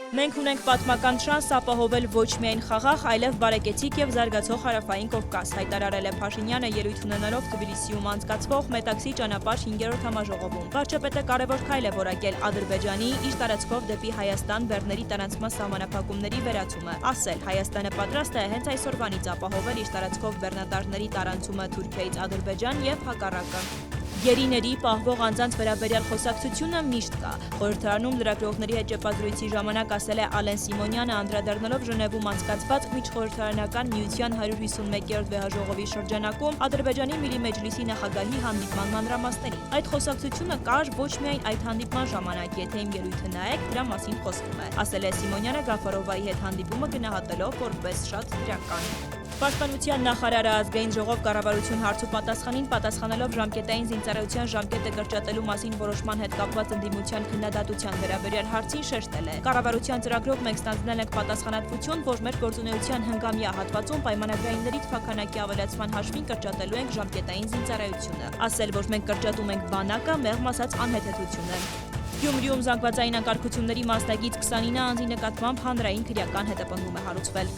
Մենք ունենք պատմական շանս ապահովել ոչ միայն խաղաղ, այլև բարեկեցիկ եւ զարգացող հարավային Կովկաս, հայտարարել է Փաշինյանը ելույթ ունենալով Թբիլիսիում անցկացվող Մետաքսի ճանապարհ 5-րդ համաժողովում։ Վարչապետը կարևոր քայլ է որակել Ադրբեջանի իր տարածքով դեպի Հայաստան բեռների տարանցման սահմանափակումների վերացումը, ասել Հայաստանը պատրաստ է հենց այսօրվանից ապահովել իր տարածքով բեռնատարների տարանցումը Թուրքիայից Ադրբեջան եւ հակառակը։ Գերիների պահվող անձանց վերաբերյալ խոսակցությունը միշտ կա։ Խորհրդարանում լրագրողների հետ ճեպազրույցի ժամանակ ասել է Ալեն Սիմոնյանը, անդրադառնալով Ժնևում անցկացված միջխորհրդարանական միության 151-րդ վեհաժողովի շրջանակում Ադրբեջանի Միլի Մեջլիսի նախագահի հանդիպման մանրամասներին։ Այդ խոսակցությունը կար ոչ միայն այդ հանդիպման ժամանակ, եթե իմ ելույթը նայեք, դրա մասին խոսվում է, ասել է Սիմոնյանը Գաֆարովայի հետ հանդիպումը գնահատելով որպես շատ դրական։ Պաշտպանության նախարարը ազգային ժողով կառավարություն հարցու պատասխանին պատասխանելով ժամկետային զինծառայության ժամկետը կրճատելու մասին որոշման հետ կապված ընդդիմության քննադատության վերաբերյալ հարցին շեշտել է. Կառավարության ծրագրով մենք ստանձնել ենք պատասխանատվություն, որ մեր գործունեության հնգամյա հատվածում պայմանագրայինների թվաքանակի ավելացման հաշվին կրճատելու ենք ժամկետային զինծառայությունը, ասել, որ մենք կրճատում ենք բանակը, մեղմ ասած անհեթեթությունը։ Գյումրիում զանգվածային անկարգությունների մասնագիծ 29 անձի նկատմամբ հանրային քրեական հետապնդում է հարուցվել։